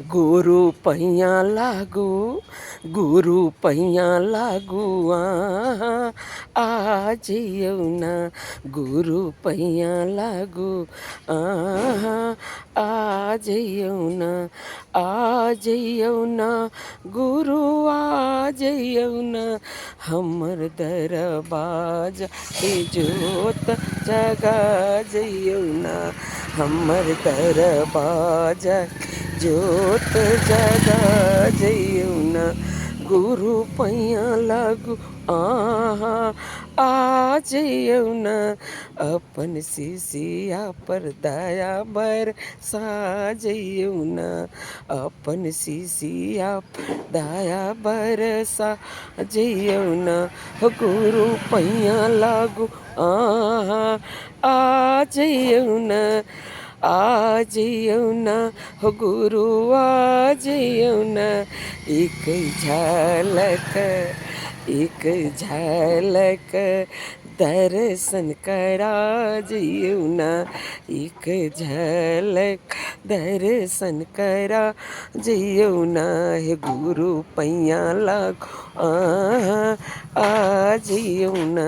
गुरु पैया लागू, गुरु पैया लागू आ जइयौ ना, गुरु पैया लागू आ जइयौ ना, आ जइयौ ना, गुरु आ जइयौ ना, हमर दरबाजा के जोत जगा जइयौ ना, हमर दरबाजा जोत जगा जइयौ ना, गुरु पैया लागू आ जइयौ ना, अपन शिष्या पर दया बरसा जइयौ ना, अपन शिष्या पर दया बरसा जइयौ ना, गुरु पैया लागू आ जइयौ ना, आ जइयौ ना, गुरु आ जइयौ ना, एक झलक, एक झलक दर्शन करा जइयौ ना, एक झलक दर्शन करा जइयौ ना, हे गुरु पैया लागू आ जइयौ ना।